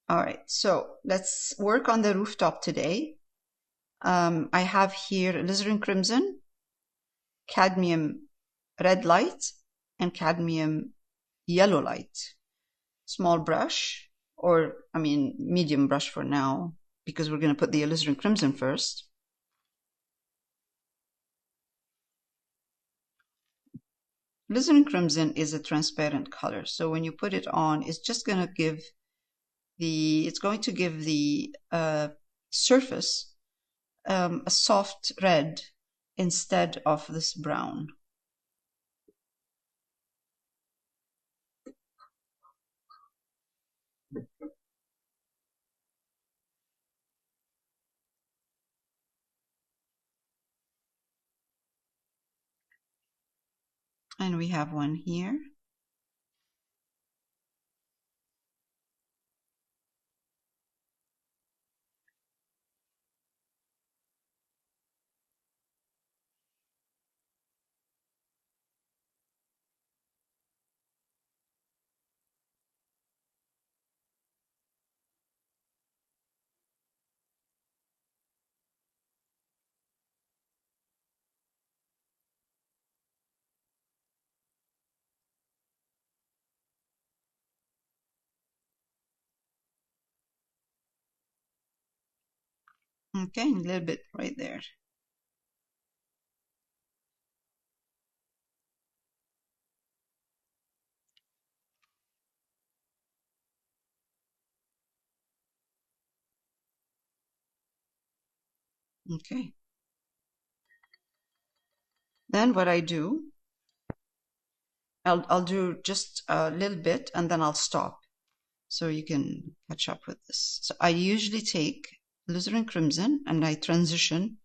All right, so let's work on the rooftop today. I have here alizarin crimson, cadmium red light, and cadmium yellow light. Small brush, or I mean medium brush for now, because we're going to put the alizarin crimson first. Alizarin crimson is a transparent color, so when you put it on, it's just going to give the surface a soft red instead of this brown. And we have one here. Okay, a little bit right there. Okay. Then what I do, I'll do just a little bit and then I'll stop so you can catch up with this. So I usually take alizarin crimson and I transition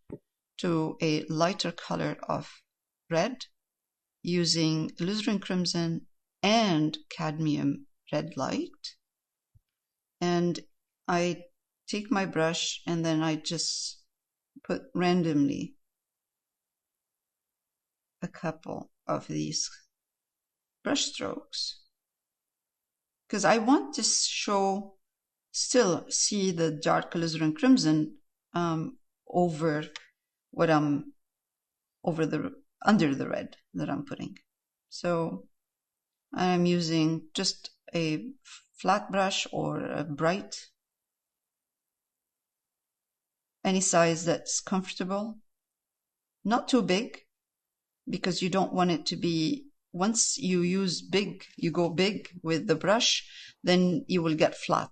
to a lighter color of red using alizarin crimson and cadmium red light. And I take my brush and then I just put randomly a couple of these brush strokes because I want to still see the dark alizarin crimson over what I'm under the red that I'm putting. So I'm using just a flat brush or a bright, any size that's comfortable, not too big, because you don't want it to be, once you go big with the brush, then you will get flat.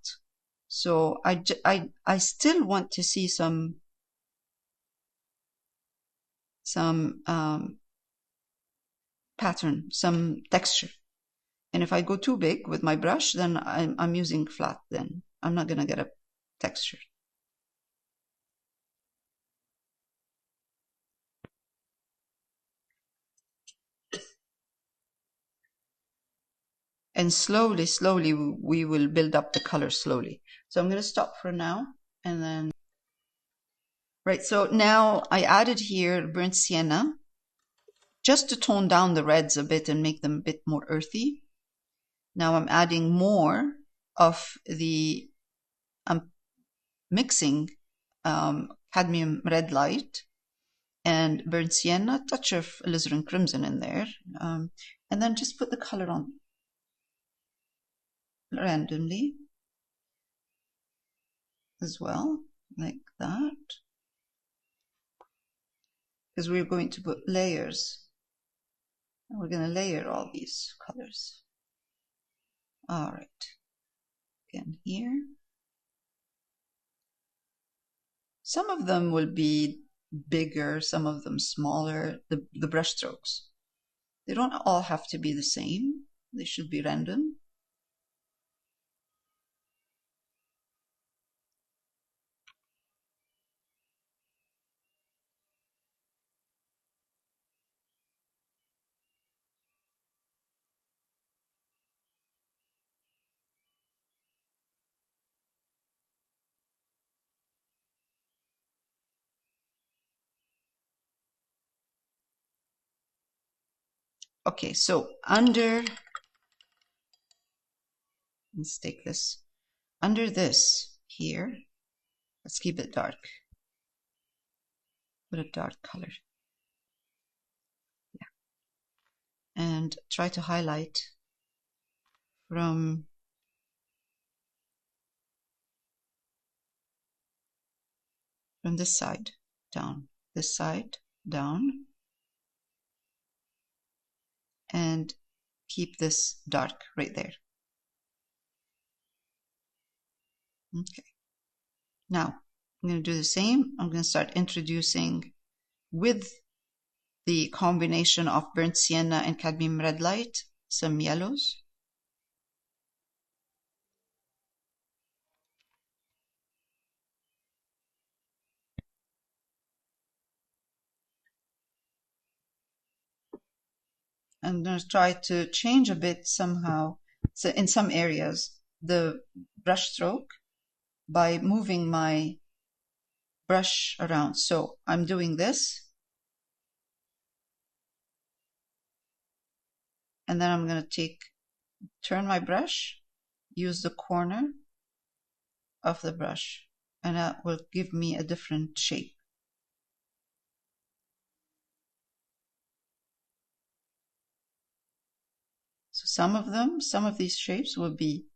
So I still want to see some pattern, some texture. And if I go too big with my brush, then I'm using flat, then I'm not going to get a texture. And slowly, we will build up the color slowly. So I'm going to stop for now. And then, right, so now I added here burnt sienna, just to tone down the reds a bit and make them a bit more earthy. Now I'm adding more of I'm mixing cadmium red light and burnt sienna, touch of alizarin crimson in there, and then just put the color on randomly as well, like that, because we're going to put layers. And we're going to layer all these colors. All right, again here. Some of them will be bigger, some of them smaller, the brush strokes. They don't all have to be the same. They should be random. Okay, so let's take this. under this here, let's keep it dark. Put a dark color. Yeah. And try to highlight from this side down, this side down, and keep this dark right there. Okay. Now I'm going to do the same. I'm going to start introducing with the combination of burnt sienna and cadmium red light some yellows. I'm going to try to change a bit somehow, so in some areas, the brush stroke by moving my brush around. So I'm doing this, and then I'm going to turn my brush, use the corner of the brush, and that will give me a different shape. So some of these shapes will be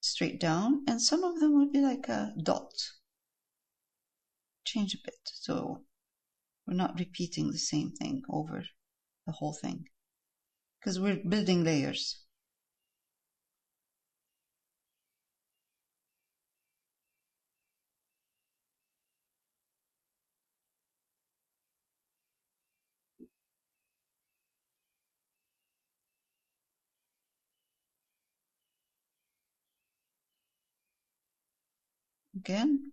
straight down, and some of them will be like a dot. Change a bit, so we're not repeating the same thing over the whole thing, because we're building layers. Again.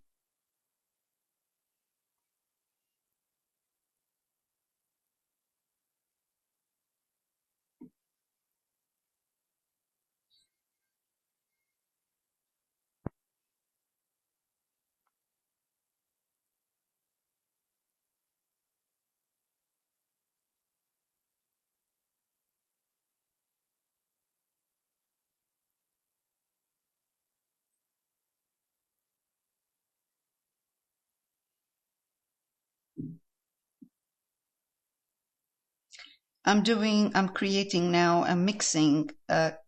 I'm creating now, I'm mixing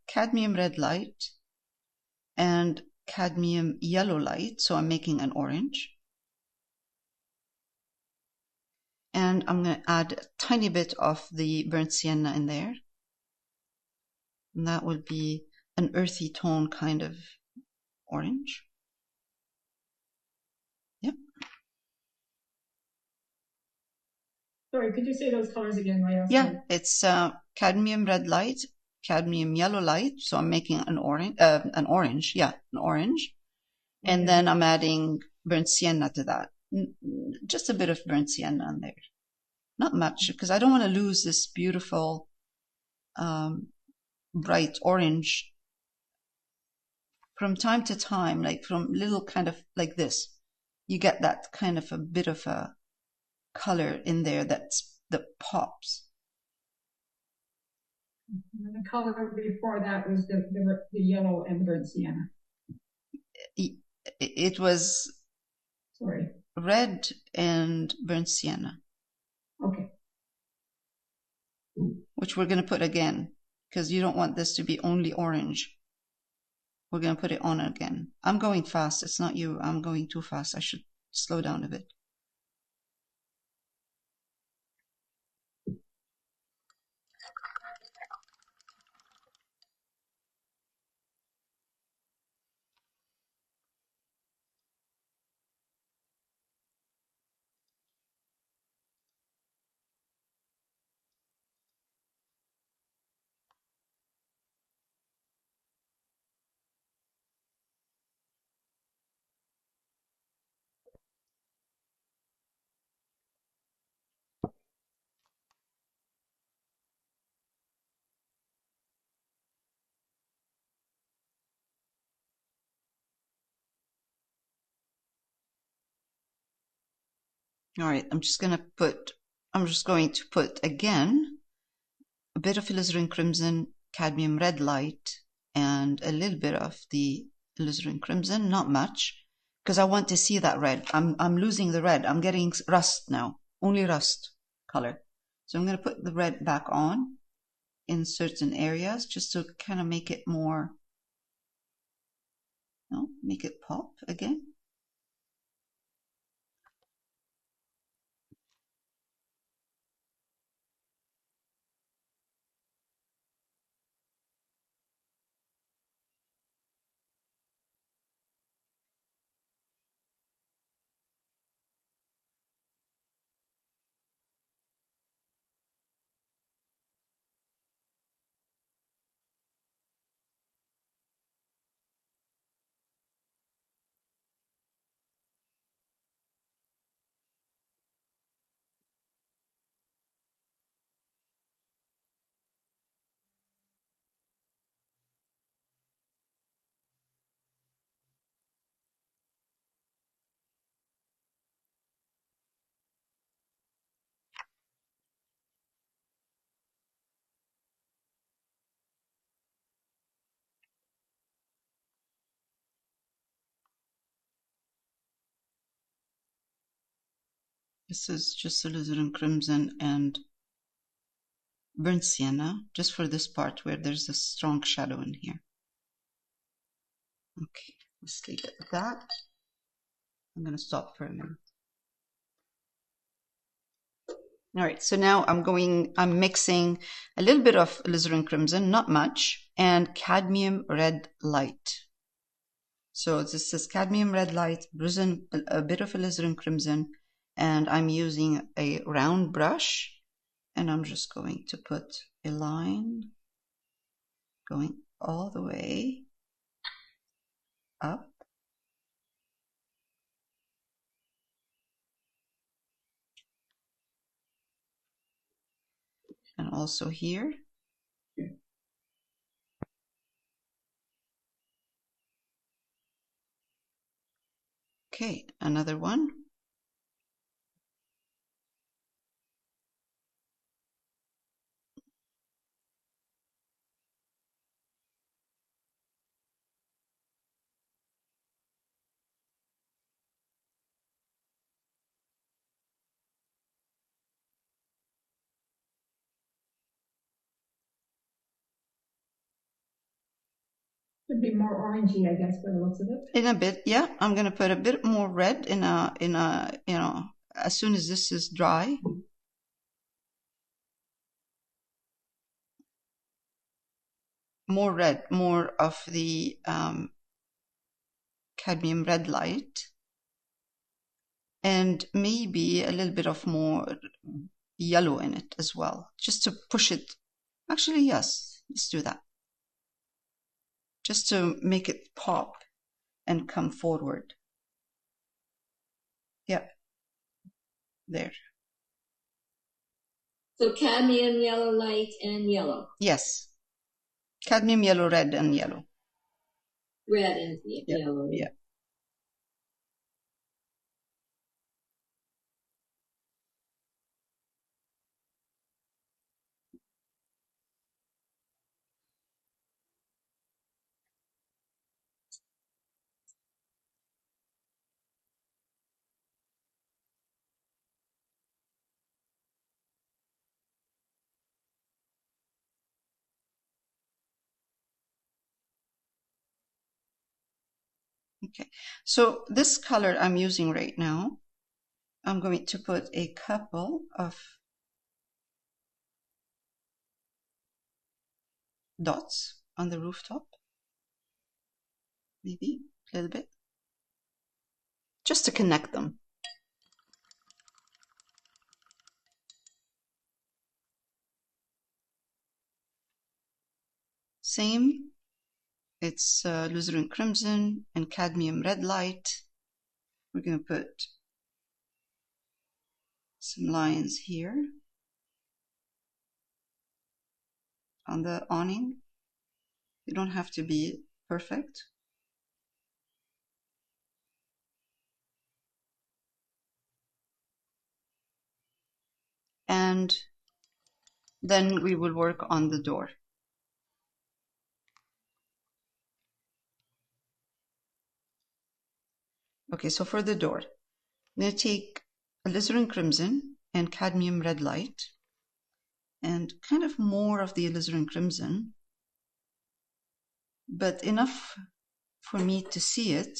cadmium red light and cadmium yellow light, so I'm making an orange. And I'm going to add a tiny bit of the burnt sienna in there. And that will be an earthy tone kind of orange. Yep. Sorry, could you say those colors again? Yeah, it's cadmium red light, cadmium yellow light. So I'm making an orange, Yeah, an orange. Okay. And then I'm adding burnt sienna to that. Just a bit of burnt sienna in there. Not much, because I don't want to lose this beautiful bright orange. From time to time, like from little kind of like this, you get that kind of a bit of a color in there that pops. And the color before that was the yellow and burnt sienna. It was red and burnt sienna. Okay. Which we're going to put again, because you don't want this to be only orange. We're going to put it on again. I'm going fast. It's not you. I'm going too fast. I should slow down a bit. All right, I'm just going to put again a bit of alizarin crimson, cadmium red light, and a little bit of the alizarin crimson, not much, because I want to see that red. I'm losing the red. I'm getting rust now, only rust color. So I'm going to put the red back on in certain areas just to kind of make it more, make it pop again. This is just alizarin crimson and burnt sienna, just for this part where there's a strong shadow in here. Okay, let's leave it at that. I'm going to stop for a minute. All right, so now I'm mixing a little bit of alizarin crimson, not much, and cadmium red light. So this is cadmium red light, a bit of alizarin crimson, and I'm using a round brush, and I'm just going to put a line going all the way up. And also here. Okay, another one. Should be more orangey, I guess, by the looks of it. In a bit, yeah. I'm gonna put a bit more red in a as soon as this is dry. More red, more of the cadmium red light, and maybe a little bit of more yellow in it as well, just to push it. Actually, yes, let's do that. Just to make it pop and come forward. Yeah, there. So cadmium, yellow light, and yellow. Yes. Cadmium yellow, red, and yellow. Red and yellow. Yeah. Okay, so this color I'm using right now, I'm going to put a couple of dots on the rooftop, maybe a little bit, just to connect them. Same, it's alizarin crimson and cadmium red light. We're going to put some lines here on the awning. They don't have to be perfect. And then we will work on the door. Okay, so for the door, I'm going to take alizarin crimson and cadmium red light, and kind of more of the alizarin crimson, but enough for me to see it,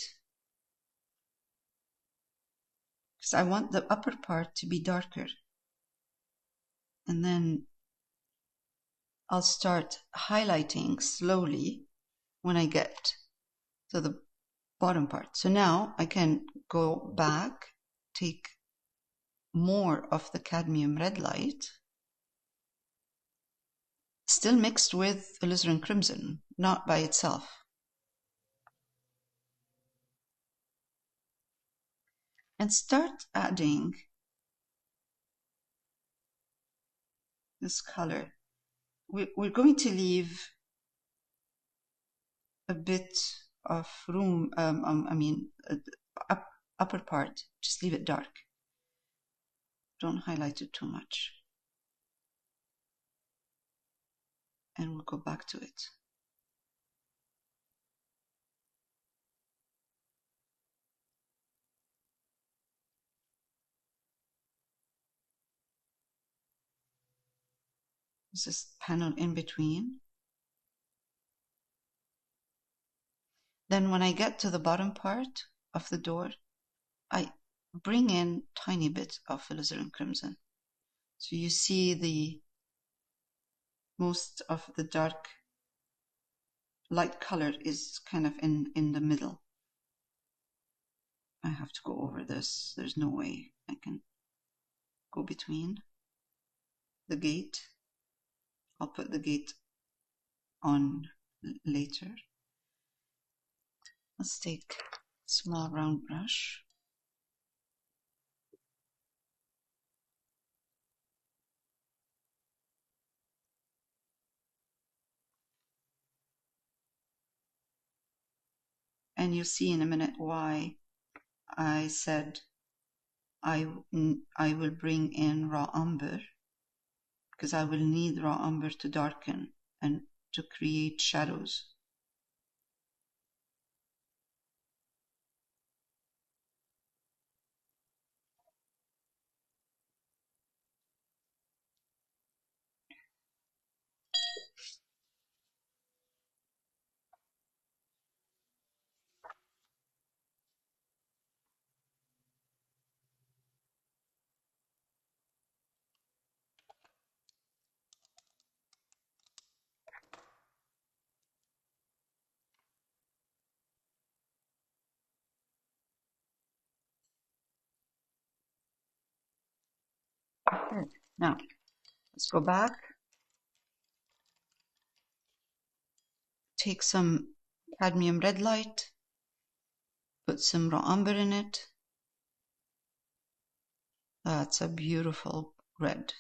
because I want the upper part to be darker. And then I'll start highlighting slowly when I get to the bottom part. So now I can go back, take more of the cadmium red light, still mixed with alizarin crimson, not by itself. And start adding this color. We're going to leave a bit of room, upper part, just leave it dark. Don't highlight it too much. And we'll go back to it. There's this panel in between. Then when I get to the bottom part of the door, I bring in tiny bit of alizarin crimson. So you see the most of the dark light color is kind of in the middle. I have to go over this. There's no way I can go between the gate. I'll put the gate on later. Let's take a small round brush. And you'll see in a minute why I said I will bring in raw umber, because I will need raw umber to darken and to create shadows. Okay. Now, let's go back. Take some cadmium red light, put some raw umber in it. That's a beautiful red.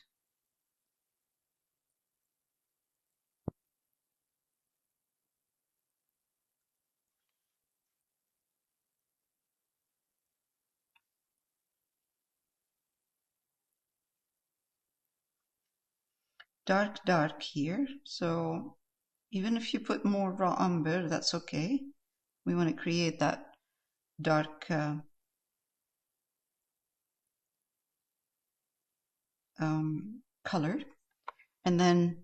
Dark here. So even if you put more raw umber, that's okay. We want to create that dark color. And then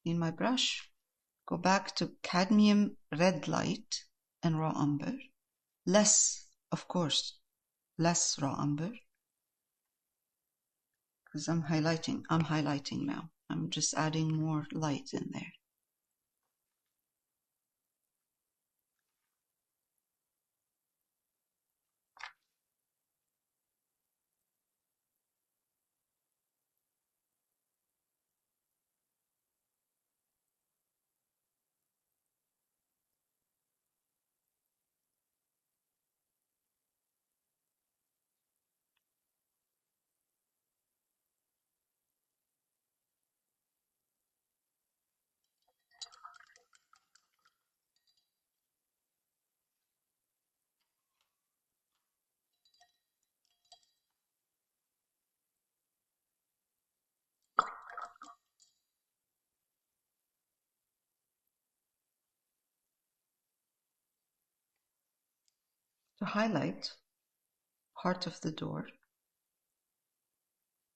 in my brush, go back to cadmium red light and raw umber. Less, of course, less raw umber, because I'm highlighting now. I'm just adding more light in there. to highlight part of the door,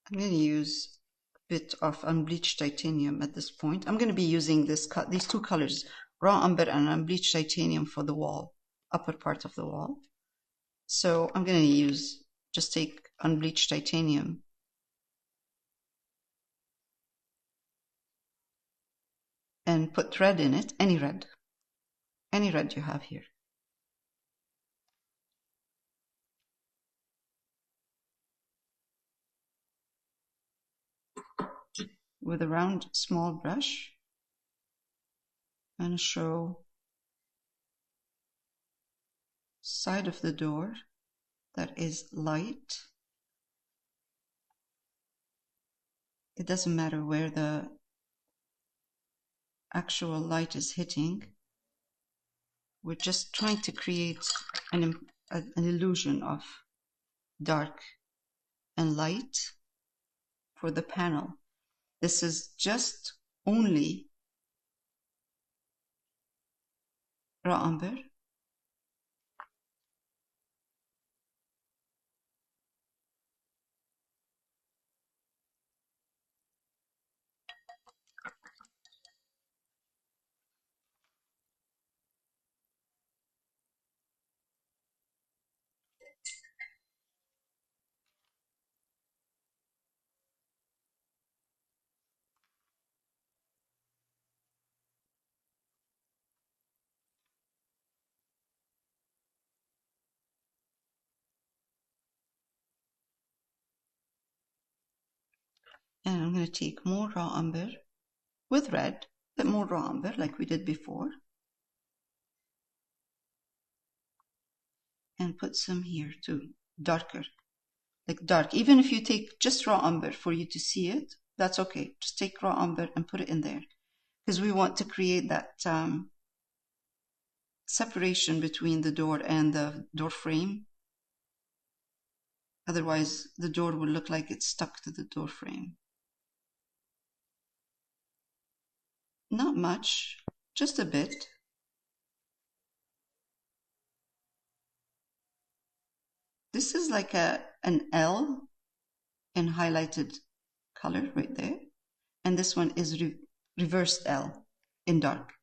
I'm going to use a bit of unbleached titanium at this point. I'm going to be using these two colors, raw umber and unbleached titanium, for the wall, upper part of the wall. So I'm going to just take unbleached titanium and put red in it, any red you have here. With a round, small brush, and show side of the door that is light. It doesn't matter where the actual light is hitting. We're just trying to create an illusion of dark and light for the panel. This is just only raw umber. And I'm going to take more raw umber with red, but more raw umber like we did before, and put some here too, darker, like dark. Even if you take just raw umber for you to see it, that's okay. Just take raw umber and put it in there, because we want to create that separation between the door and the door frame. Otherwise, the door will look like it's stuck to the door frame. Not much, just a bit. This is like an L in highlighted color right there. And this one is reversed L in dark.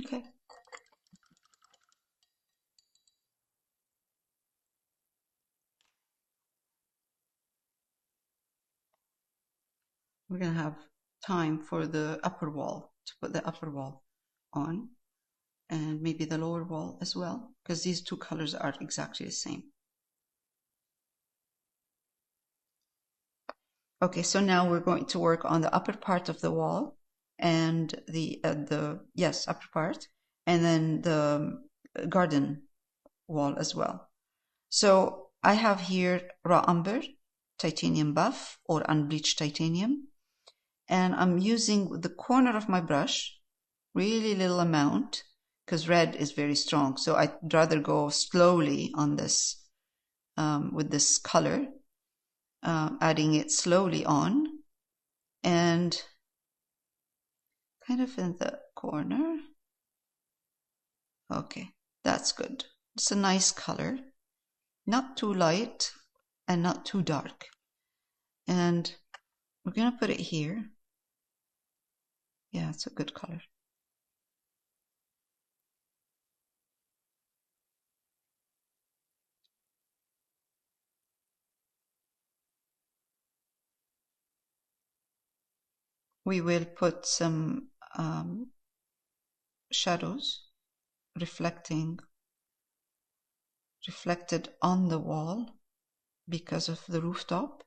Okay. We're going to have time for the upper wall, to put the upper wall on, and maybe the lower wall as well, because these two colors are exactly the same. Okay, so now we're going to work on the upper part of the wall and the upper part, and then the garden wall as well. So I have here raw umber, titanium buff or unbleached titanium, and I'm using the corner of my brush, really little amount, because red is very strong. So I'd rather go slowly on this with this color, adding it slowly on, and kind of in the corner. Okay, that's good. It's a nice color, not too light and not too dark. And we're going to put it here. Yeah, it's a good color. We will put some shadows reflected on the wall because of the rooftop.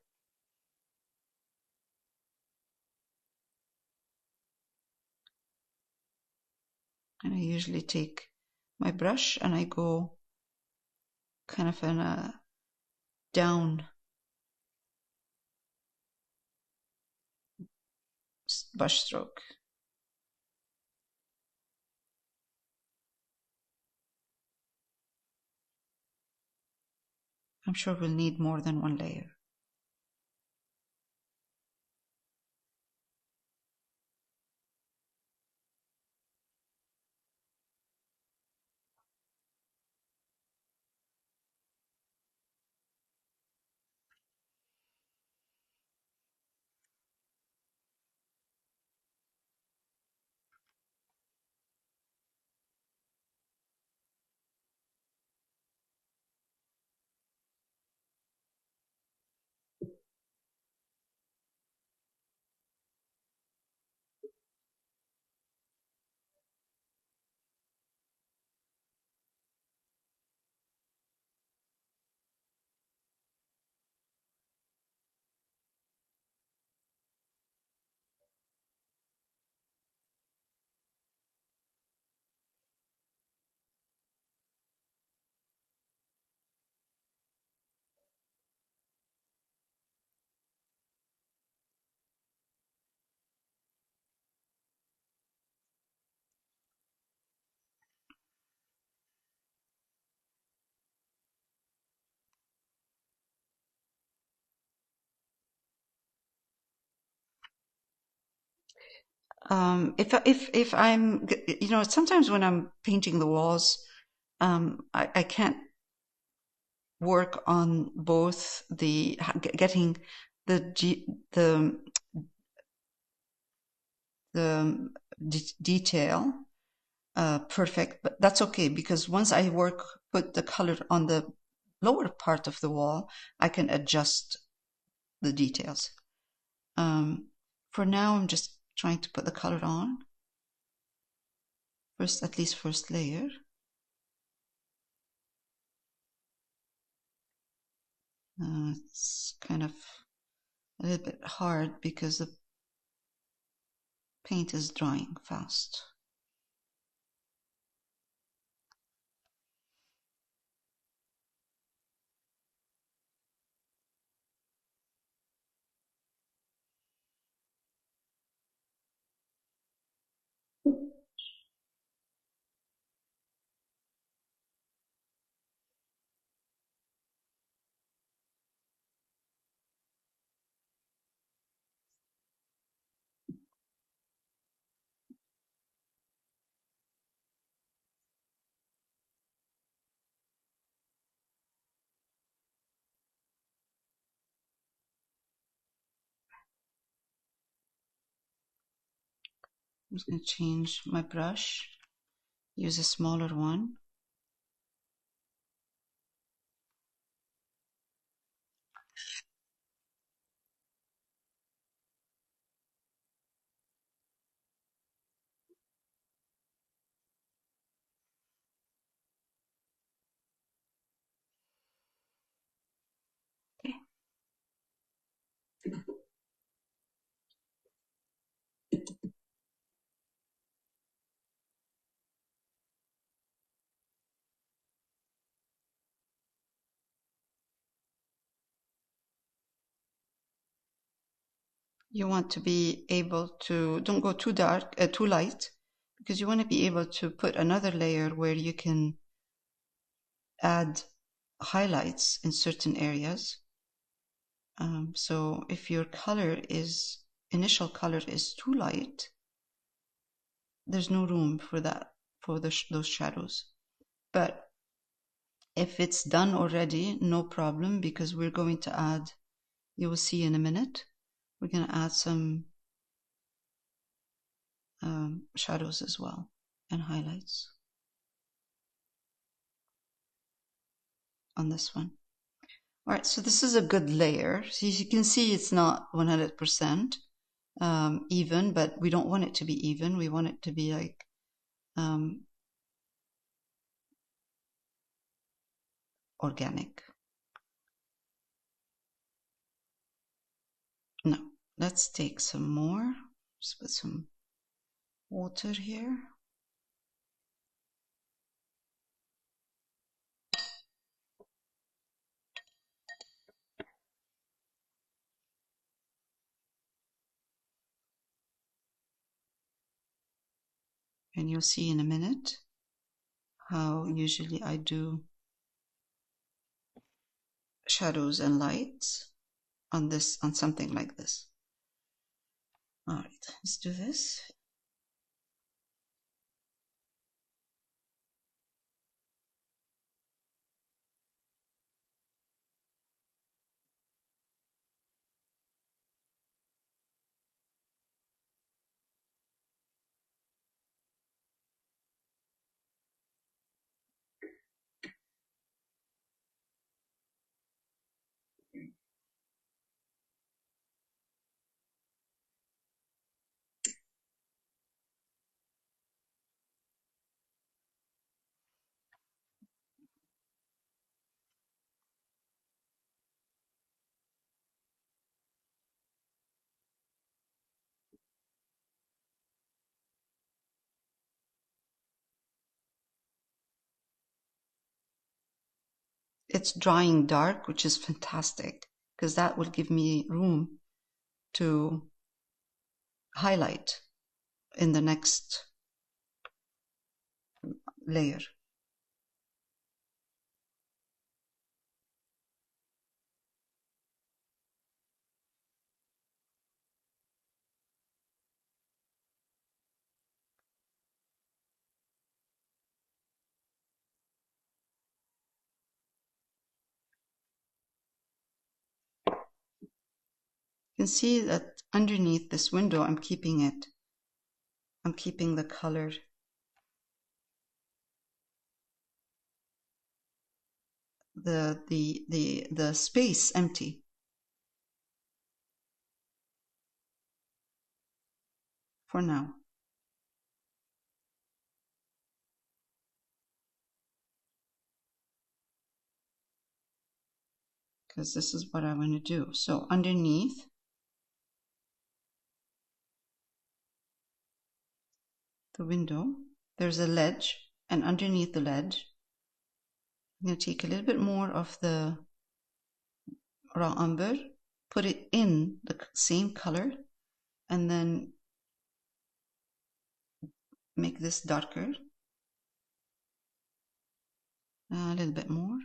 And I usually take my brush and I go kind of in a brush stroke. I'm sure we'll need more than one layer. If I'm, sometimes when I'm painting the walls, I can't work on both getting the detail perfect, but that's okay because once I put the color on the lower part of the wall, I can adjust the details. For now, I'm just trying to put the color on first, at least first layer. It's kind of a little bit hard because the paint is drying fast. I'm just going to change my brush, use a smaller one. Okay. You want to be able to, don't go too dark, too light, because you want to be able to put another layer where you can add highlights in certain areas. So if your initial color is too light, there's no room for that, for those shadows. But if it's done already, no problem, because we're going to add, you will see in a minute, we're going to add some shadows as well and highlights on this one. All right, so this is a good layer. So as you can see, it's not 100% even, but we don't want it to be even. We want it to be like organic. Now, let's take some more. Just put some water here. And you'll see in a minute how usually I do shadows and lights on this, on something like this. All right, let's do this. It's drying dark, which is fantastic because that will give me room to highlight in the next layer. You can see that underneath this window, I'm keeping the color. The space empty for now. Because this is what I want to do. So underneath the window, there's a ledge, and underneath the ledge, I'm going to take a little bit more of the raw umber, put it in the same color, and then make this darker. A little bit more.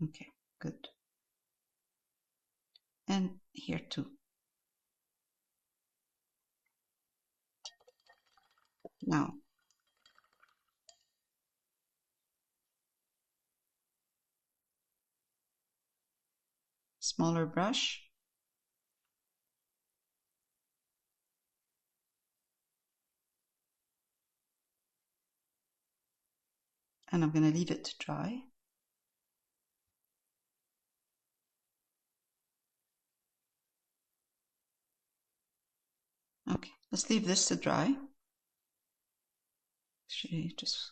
Okay, good. And here too. Now, smaller brush. And I'm going to leave it to dry. Okay, let's leave this to dry. Actually, just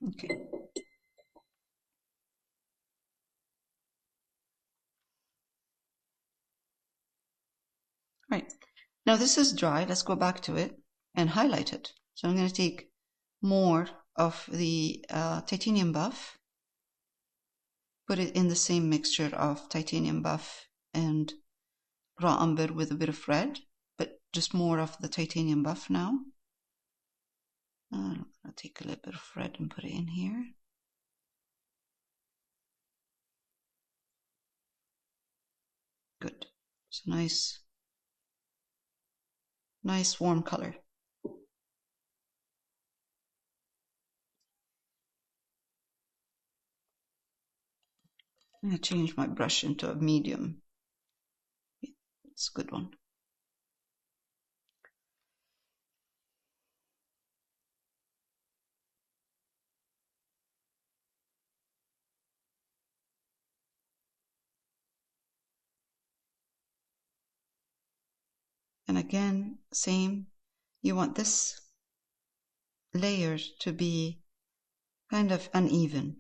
okay. Right. Now this is dry. Let's go back to it and highlight it. So I'm going to take more of the titanium buff, put it in the same mixture of titanium buff and raw umber with a bit of red, but just more of the titanium buff now. I'm going to take a little bit of red and put it in here. Good. It's a nice warm color. I'm going to change my brush into a medium. It's a good one. And again, same. You want this layer to be kind of uneven.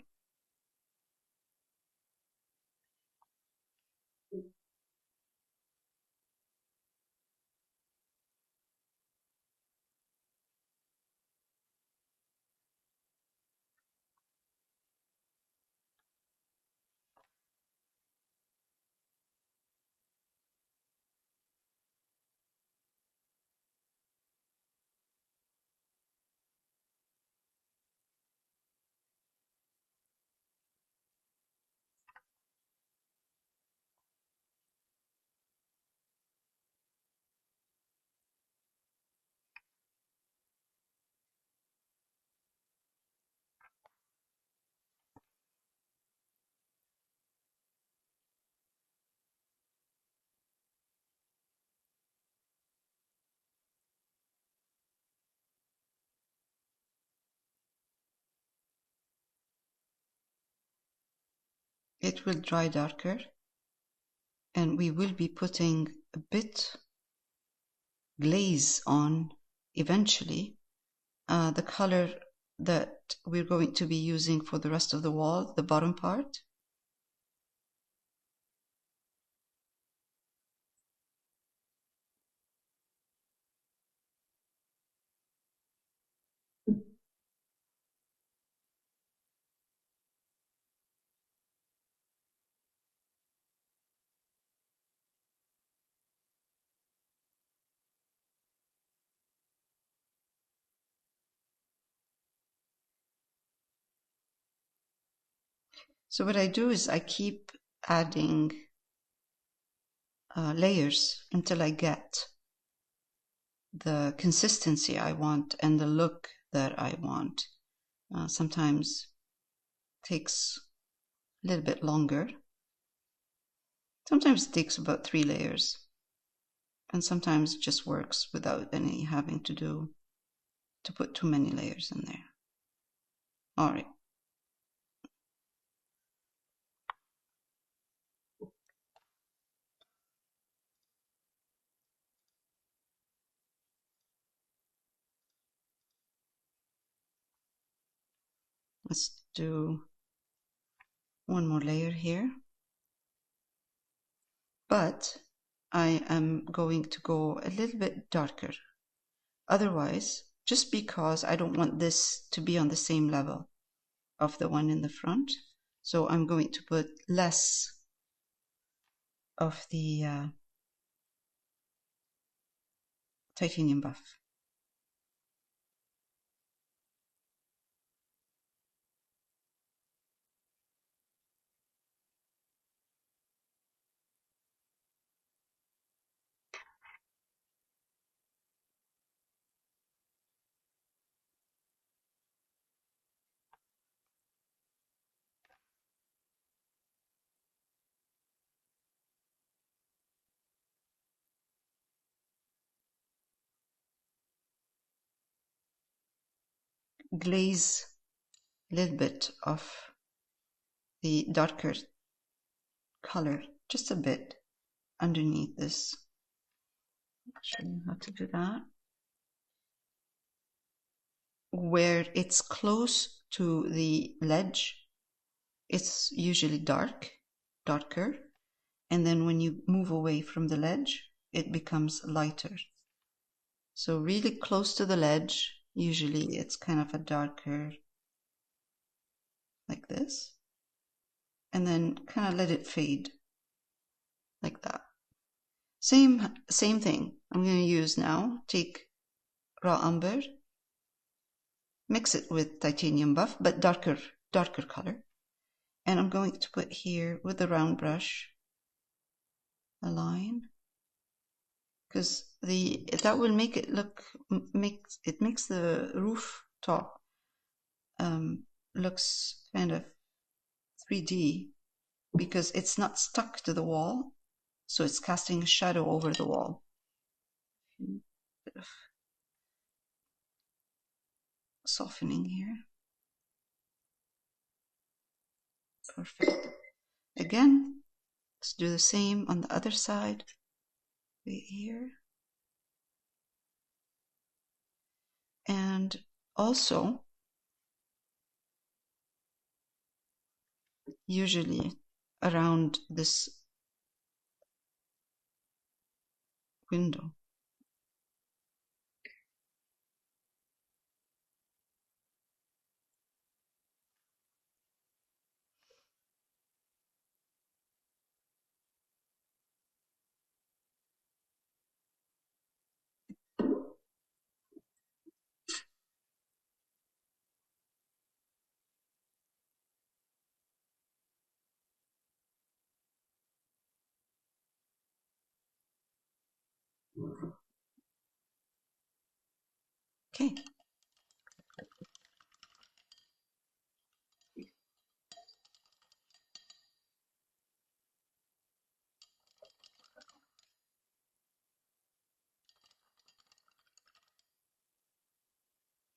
it will dry darker, and we will be putting a bit glaze on eventually. The color that we're going to be using for the rest of the wall, the bottom part. So what I do is I keep adding layers until I get the consistency I want and the look that I want. Sometimes takes a little bit longer. Sometimes it takes about 3 layers, and sometimes it just works without any having to put too many layers in there. All right. Let's do one more layer here. But I am going to go a little bit darker. Otherwise, just because I don't want this to be on the same level of the one in the front, so I'm going to put less of the titanium buff. Glaze a little bit of the darker color, just a bit underneath this. I'll show you how to do that. Where it's close to the ledge, it's usually darker, and then when you move away from the ledge, it becomes lighter. So really close to the ledge, usually it's kind of a darker, like this, and then kind of let it fade, like that. Same thing. I'm going to use now, take raw umber, mix it with titanium buff, but darker color. And I'm going to put here with the round brush a line, because that will make it look, makes the rooftop looks kind of 3D, because it's not stuck to the wall, so it's casting a shadow over the wall. Bit of softening here. Perfect. Again, let's do the same on the other side. Right here. And also, usually around this window. Okay.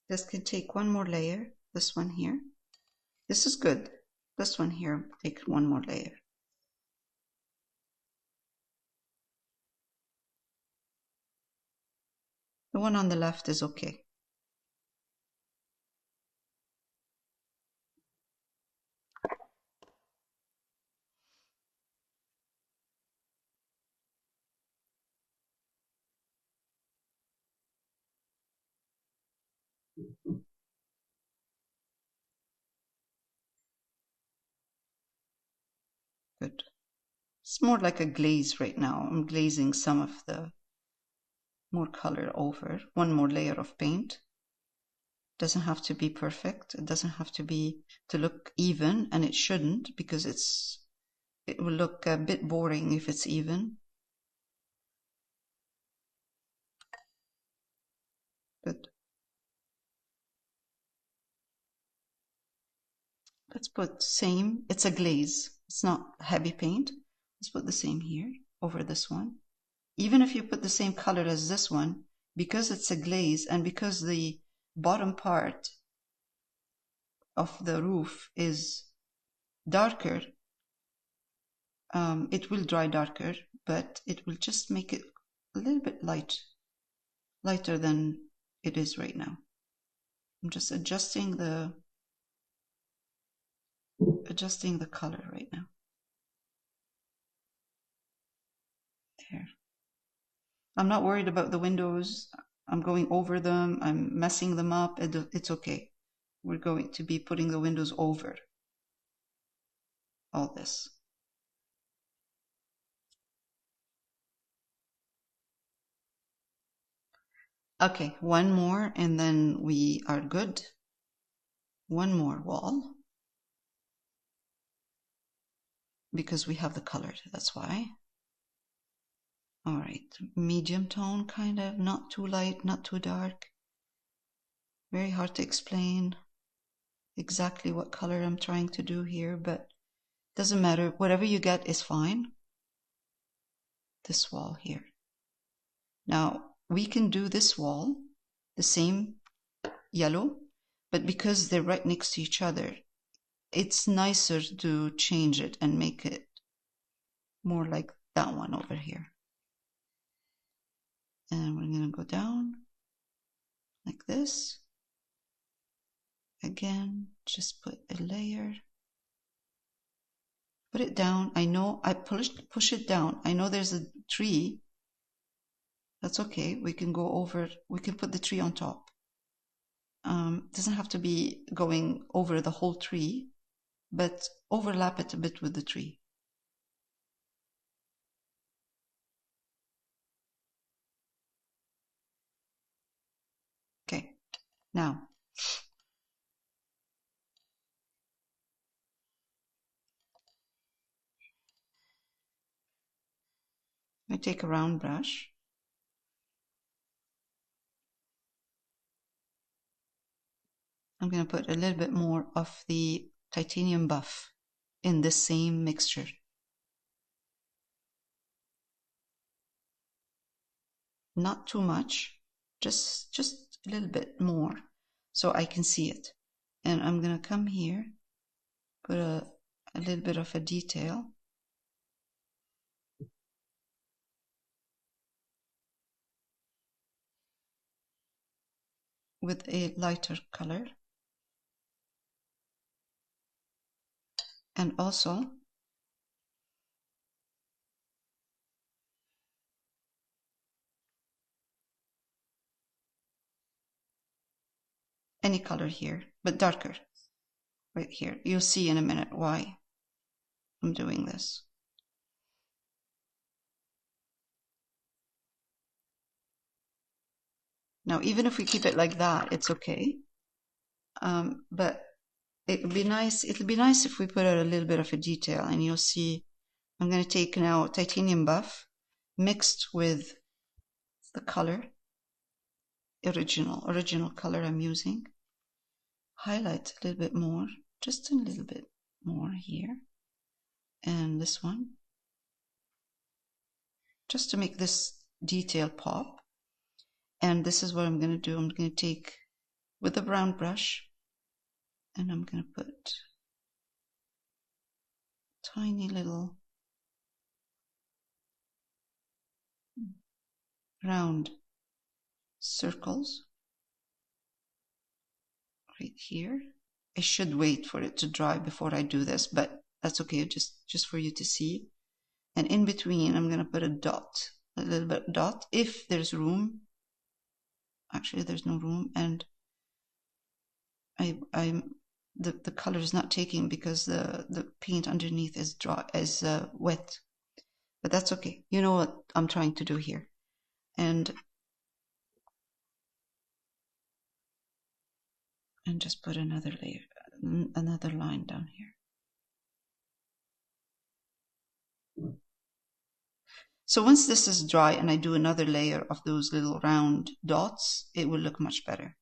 This can take one more layer, this one here. This is good. This one here, take one more layer. The one on the left is okay. Good. It's more like a glaze right now. I'm glazing some of the more color over. One more layer of paint. Doesn't have to be perfect. It doesn't have to look even, and it shouldn't, because it will look a bit boring if it's even. Good. Let's put same. It's a glaze. It's not heavy paint. Let's put the same here over this one. Even if you put the same color as this one, because it's a glaze and because the bottom part of the roof is darker, it will dry darker, but it will just make it a little bit lighter than it is right now. I'm just adjusting the color right now. There. I'm not worried about the windows. I'm going over them. I'm messing them up. It's okay. We're going to be putting the windows over all this. Okay, one more and then we are good. One more wall. Because we have the color, that's why. All right, medium tone, kind of, not too light, not too dark. Very hard to explain exactly what color I'm trying to do here, but doesn't matter. Whatever you get is fine. This wall here. Now, we can do this wall, the same yellow, but because they're right next to each other, it's nicer to change it and make it more like that one over here. And we're going to go down like this. Again, just put a layer. Put it down. I know I push it down. I know there's a tree. That's okay. We can go over. We can put the tree on top. Doesn't have to be going over the whole tree, but overlap it a bit with the tree. Okay. Now, I take a round brush. I'm going to put a little bit more of the titanium buff in this same mixture. Not too much, just a little bit more so I can see it. And I'm going to come here, put a little bit of a detail. With a lighter color. And also any color here, but darker right here. You'll see in a minute why I'm doing this. Now, even if we keep it like that, it's okay. But it'll be nice if we put out a little bit of a detail, and you'll see I'm going to take now titanium buff mixed with the color, original color I'm using. Highlight a little bit more, just a little bit more here. And this one. Just to make this detail pop. And this is what I'm going to do. I'm going to take with a brown brush and I'm going to put tiny little round circles right here. I should wait for it to dry before I do this, but that's okay, just for you to see. And in between, I'm going to put a dot, a little bit dot, if there's room. Actually, there's no room, and the color is not taking because the paint underneath is wet. But that's okay. You know what I'm trying to do here. And just put another layer, another line down here. So once this is dry and I do another layer of those little round dots, it will look much better.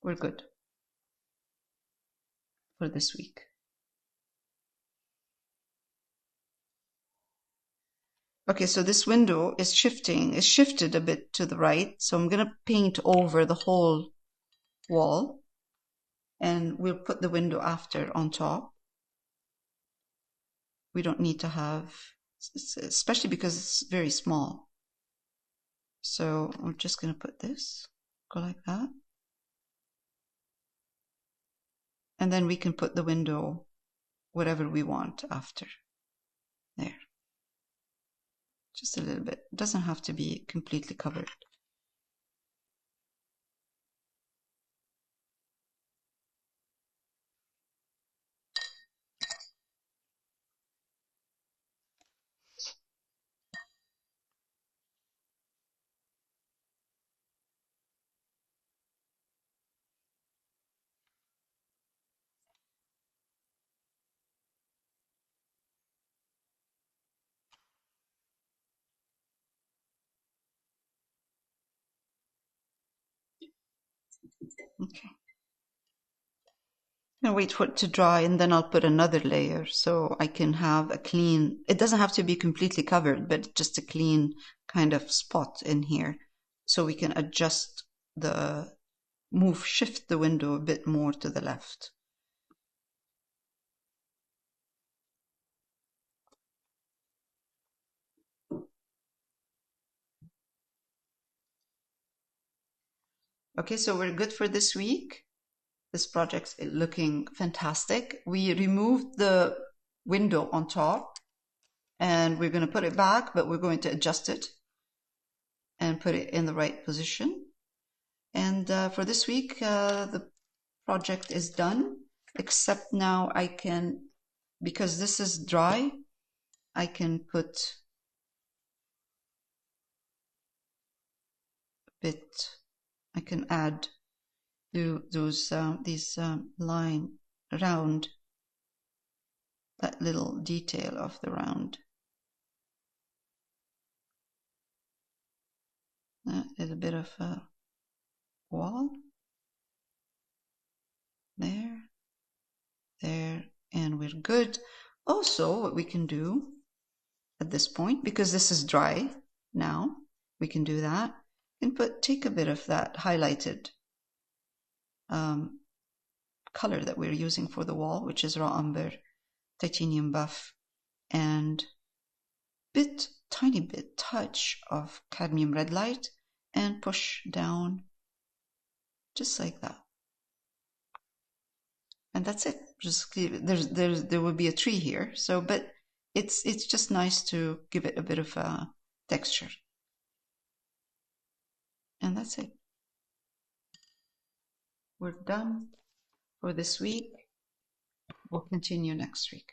We're good for this week. Okay, so this window is shifted a bit to the right. So I'm going to paint over the whole wall, and we'll put the window after on top. We don't need to have, especially because it's very small. So we're just going to put this, go like that. And then we can put the window whatever we want after. There. Just a little bit. It doesn't have to be completely covered. Okay. I'll wait for it to dry, and then I'll put another layer so I can have a clean, it doesn't have to be completely covered, but just a clean kind of spot in here. So we can adjust shift the window a bit more to the left. Okay, so we're good for this week. This project's looking fantastic. We removed the window on top, and we're going to put it back, but we're going to adjust it and put it in the right position. And for this week, the project is done, except now I can, because this is dry, I can put a bit, I can add these line around that little detail of the round. A little bit of a wall. There, and we're good. Also, what we can do at this point, because this is dry now, we can do that. And take a bit of that highlighted color that we're using for the wall, which is raw umber, titanium buff, and tiny bit touch of cadmium red light, and push down just like that. And that's it. Just there will be a tree here. So, but it's just nice to give it a bit of a texture. And that's it. We're done for this week. We'll continue next week.